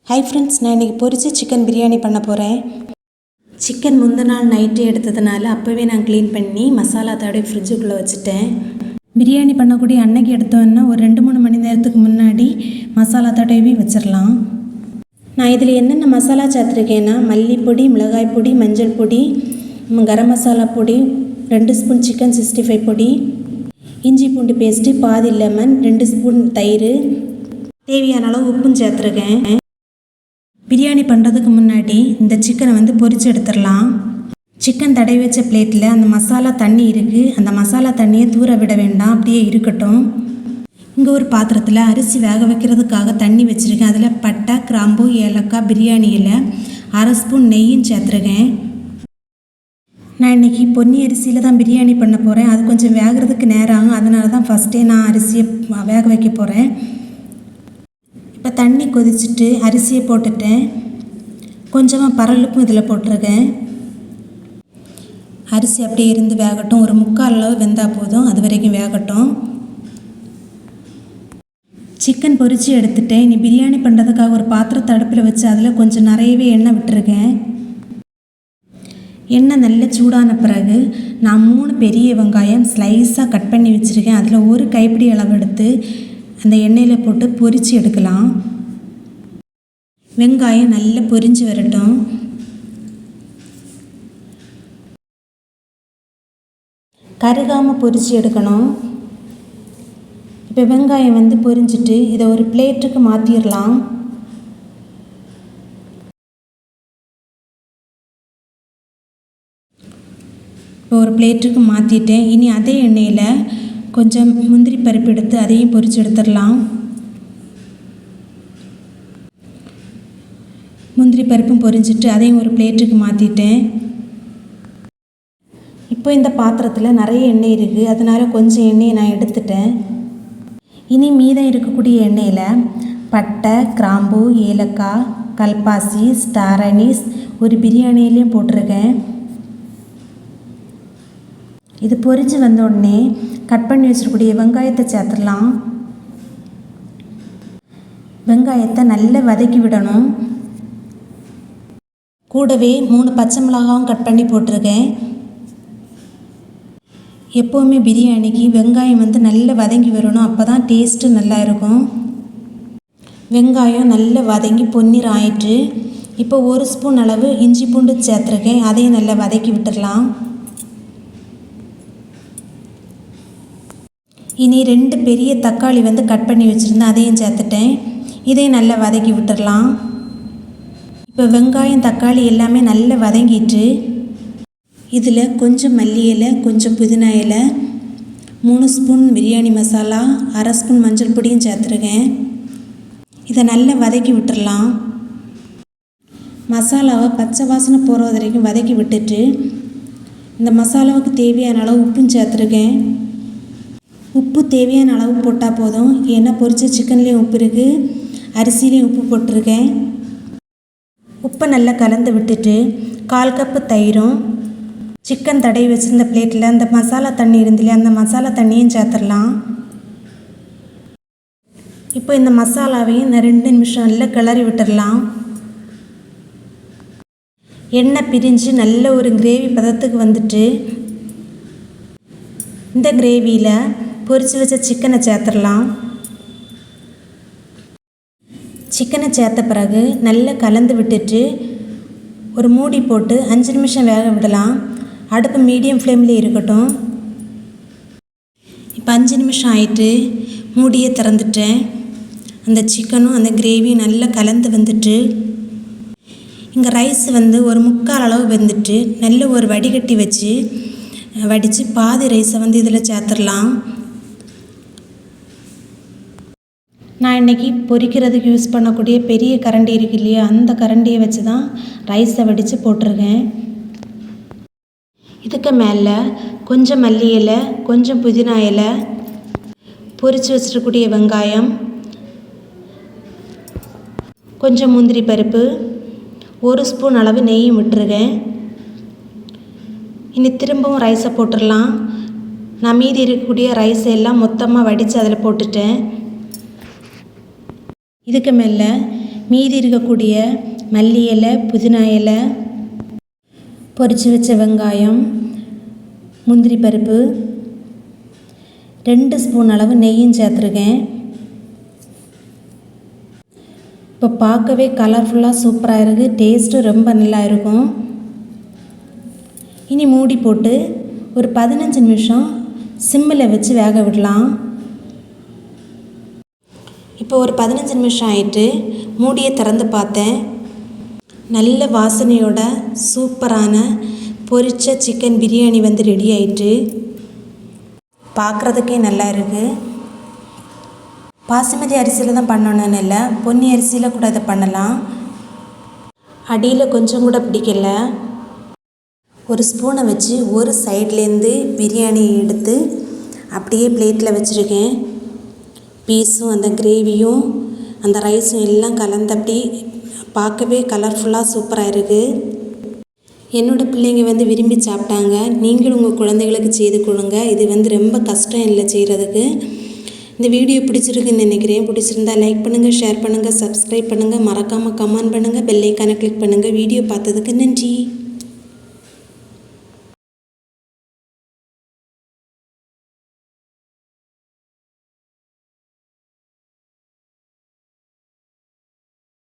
Hi friends, நான் இன்றைக்கி பொரிச்சு சிக்கன் பிரியாணி பண்ண போகிறேன். சிக்கன் முந்தின நாள் நைட்டு எடுத்ததுனால அப்போவே நான் க்ளீன் பண்ணி மசாலா தடவி ஃப்ரிட்ஜுக்குள்ளே வச்சுட்டேன். பிரியாணி பண்ணக்கூடிய அன்னைக்கு எடுத்தோன்னா ஒரு 2-3 மணி நேரத்துக்கு முன்னாடி மசாலா தடவி வச்சிடலாம். நான் இதில் என்னென்ன மசாலா சேர்த்துருக்கேன்னா மல்லிப்பொடி, மிளகாய் பொடி, மஞ்சள் பொடி, கரம் மசாலா பொடி, 2 ஸ்பூன் சிக்கன் 65 பொடி, இஞ்சி பூண்டு பேஸ்ட்டு, பாதி லெமன், 2 ஸ்பூன் தயிர், தேவையான அளவு உப்பும் சேர்த்துருக்கேன். பிரியாணி பண்ணுறதுக்கு முன்னாடி இந்த சிக்கனை பொரித்து எடுத்துடலாம். சிக்கன் தடவி வச்ச பிளேட்டில் அந்த மசாலா தண்ணி இருக்குது. அந்த மசாலா தண்ணியை தூர விட வேண்டாம், அப்படியே இருக்கட்டும். இங்கே ஒரு பாத்திரத்தில் அரிசி வேக வைக்கிறதுக்காக தண்ணி வச்சுருக்கேன். அதில் பட்டை, கிராம்பு, ஏலக்காய், பிரியாணி இலை, 1/2 ஸ்பூன் நெய்யும் சேர்த்துருக்கேன். நான் இன்றைக்கி பொன்னி அரிசியில் தான் பிரியாணி பண்ண போகிறேன். அது கொஞ்சம் வேகிறதுக்கு நேரம் ஆகும். அதனால தான் ஃபஸ்ட்டே நான் அரிசியை வேக வைக்க போகிறேன். இப்போ தண்ணி கொதிச்சுட்டு அரிசியை போட்டுட்டேன். கொஞ்சமாக பரலுப்பும் இதில் போட்டிருக்கேன். அரிசி அப்படியே இருந்து வேகட்டும். ஒரு 3/4 அளவு வெந்தால் போதும். அது வரைக்கும் வேகட்டும். சிக்கன் பொரித்து எடுத்துட்டேன். இனி பிரியாணி பண்ணுறதுக்காக ஒரு பாத்திரத்தை அடுப்பில் வச்சு அதில் கொஞ்சம் நிறையவே எண்ணெய் விட்டுருக்கேன். எண்ணெய் நல்லா சூடான பிறகு நான் 3 பெரிய வெங்காயம் ஸ்லைஸாக கட் பண்ணி வச்சுருக்கேன். அதில் ஒரு கைப்பிடி அளவு எடுத்து அந்த எண்ணெயில் போட்டு பொரித்து எடுக்கலாம். வெங்காயம் நல்லா பொரிஞ்சு வரட்டும். கருகாமல் பொரித்து எடுக்கணும். இப்போ வெங்காயம் பொரிஞ்சிட்டு இதை ஒரு பிளேட்டுக்கு மாற்றிடலாம். இப்போ ஒரு பிளேட்டுக்கு மாற்றிட்டேன். இனி அதே எண்ணெயில் கொஞ்சம் முந்திரி பருப்பு எடுத்து அதையும் பொரித்து எடுத்துடலாம். முந்திரி பருப்பும் பொரிஞ்சிட்டு அதையும் ஒரு பிளேட்டுக்கு மாற்றிட்டேன். இப்போ இந்த பாத்திரத்தில் நிறைய எண்ணெய் இருக்குது. அதனால் கொஞ்சம் எண்ணெயை நான் எடுத்துட்டேன். இனி மீதம் இருக்கக்கூடிய எண்ணெயில் பட்டை, கிராம்பு, ஏலக்காய், கல்பாசி, ஸ்டார் அனீஸ், ஒரு பிரியாணியிலையும் போட்டிருக்கேன். இது பொரிஞ்சு வந்த உடனே கட் பண்ணி வச்சிருக்கூடிய வெங்காயத்தை சேர்த்துடலாம். வெங்காயத்தை நல்லா வதக்கி விடணும். கூடவே 3 பச்சை மிளகாவும் கட் பண்ணி போட்டிருக்கேன். எப்போவுமே பிரியாணிக்கு வெங்காயம் நல்லா வதங்கி வரணும். அப்போ தான் டேஸ்ட்டு நல்லா இருக்கும். வெங்காயம் நல்லா வதங்கி பொன்னிறம் ஆயிட்டு இப்போ 1 ஸ்பூன் அளவு இஞ்சி பூண்டு சேர்த்துருக்கேன். அதையும் நல்லா வதக்கி விட்டுடலாம். இனி 2 பெரிய தக்காளி கட் பண்ணி வச்சுருந்தேன். அதையும் சேர்த்துட்டேன். இதையும் நல்லா வதக்கி விட்டுடலாம். இப்போ வெங்காயம், தக்காளி எல்லாமே நல்லா வதங்கிட்டு இதில் கொஞ்சம் மல்லி இலை, கொஞ்சம் புதினா இலை, 3 ஸ்பூன் பிரியாணி மசாலா, 1/2 ஸ்பூன் மஞ்சள் பொடியும் சேர்த்துருக்கேன். இதை நல்லா வதக்கி விட்டுடலாம். மசாலாவை பச்சை வாசனை போகிற வரைக்கும் வதக்கி விட்டுட்டு இந்த மசாலாவுக்கு தேவையான அளவு உப்பும் சேர்த்துருக்கேன். உப்பு தேவையான அளவு போட்டால் போதும். ஏன்னா பொரிச்ச சிக்கன்லேயும் உப்பு இருக்குது, அரிசிலேயும் உப்பு போட்டிருக்கேன். உப்பை நல்லா கலந்து விட்டுட்டு 1/4 கப்பு தயிரும், சிக்கன் தடவி வச்சுருந்த பிளேட்டில் அந்த மசாலா தண்ணி இருந்துலையே அந்த மசாலா தண்ணியும் சேர்த்துடலாம். இப்போ இந்த மசாலாவையும் 2 நிமிஷம் நல்லா கிளறி விட்டுடலாம். எண்ணெய் பிரிஞ்சு நல்ல ஒரு கிரேவி பதத்துக்கு வந்துட்டு இந்த கிரேவியில் பொரிச்சு வச்ச சிக்கனை சேர்த்துடலாம். சிக்கனை சேர்த்த பிறகு நல்லா கலந்து விட்டுட்டு ஒரு மூடி போட்டு 5 நிமிஷம் வேக விடலாம். அடுப்பு மீடியம் ஃப்ளேம்லேயே இருக்கட்டும். இப்போ 5 நிமிஷம் ஆயிட்டு மூடியை திறந்துட்டேன். அந்த சிக்கனும் அந்த கிரேவியும் நல்லா கலந்து வந்துட்டு இங்கே ரைஸ் ஒரு 3/4 அளவு வெந்துட்டு நல்ல ஒரு வடிகட்டி வச்சு வடித்து பாதி ரைஸை இதில் சேர்த்துடலாம். நான் இன்றைக்கி பொரிக்கிறதுக்கு யூஸ் பண்ணக்கூடிய பெரிய கரண்டி இருக்கு இல்லையா, அந்த கரண்டியை வச்சு தான் ரைஸை வடித்து போட்டிருக்கேன். இதுக்கு மேலே கொஞ்சம் மல்லி இலை, கொஞ்சம் புதினா இலை, பொரித்து வச்சிருக்கக்கூடிய வெங்காயம், கொஞ்சம் முந்திரி பருப்பு, 1 ஸ்பூன் அளவு நெய்யும் விட்டுருக்கேன். இனி திரும்பவும் ரைஸை போட்டுடலாம். நான் மீதி இருக்கக்கூடிய ரைஸை எல்லாம் மொத்தமாக வடித்து அதில் போட்டுட்டேன். இதுக்கு மேலே மீதி இருக்கக்கூடிய மல்லி இலை, புதினா இலை, பொரிச்சு வச்ச வெங்காயம், முந்திரி பருப்பு, 2 ஸ்பூன் அளவு நெய்யும் சேர்த்துருக்கேன். இப்போ பார்க்கவே கலர்ஃபுல்லாக சூப்பராக இருக்குது. டேஸ்ட்டும் ரொம்ப நல்லா இருக்கும். இனி மூடி போட்டு ஒரு 15 நிமிஷம் சிம்மில் வச்சு வேக விடலாம். இப்போ ஒரு 15 நிமிஷம் ஆயிட்டு மூடியை திறந்து பார்த்தேன். நல்ல வாசனையோட சூப்பரான பொரிச்ச சிக்கன் பிரியாணி வந்து ரெடி ஆயிட்டு. பார்க்குறதுக்கே நல்லா இருக்குது. பாசுமதி அரிசியில் தான் பண்ணணும்னு இல்லை, பொன்னி அரிசியில் கூட இதை பண்ணலாம். அடியில் கொஞ்சம் கூட பிடிக்கல. ஒரு ஸ்பூனை வச்சு ஒரு சைட்லேருந்து பிரியாணி எடுத்து அப்படியே பிளேட்டில் வச்சுருக்கேன். பீஸும் அந்த கிரேவியும் அந்த ரைஸும் எல்லாம் கலந்தப்படி பார்க்கவே கலர்ஃபுல்லாக சூப்பராக இருக்குது. என்னோடய பிள்ளைங்க வந்து விரும்பி சாப்பிட்டாங்க. நீங்களும் உங்கள் குழந்தைகளுக்கு செய்து கொடுங்க. இது வந்து ரொம்ப கஷ்டம் இல்லை செய்கிறதுக்கு. இந்த வீடியோ பிடிச்சிருக்குன்னு நினைக்கிறேன். பிடிச்சிருந்தா லைக் பண்ணுங்கள், ஷேர் பண்ணுங்கள், சப்ஸ்கிரைப் பண்ணுங்கள், மறக்காமல் கமெண்ட் பண்ணுங்கள், பெல் ஐக்கானை கிளிக் பண்ணுங்கள். வீடியோ பார்த்ததுக்கு நன்றி.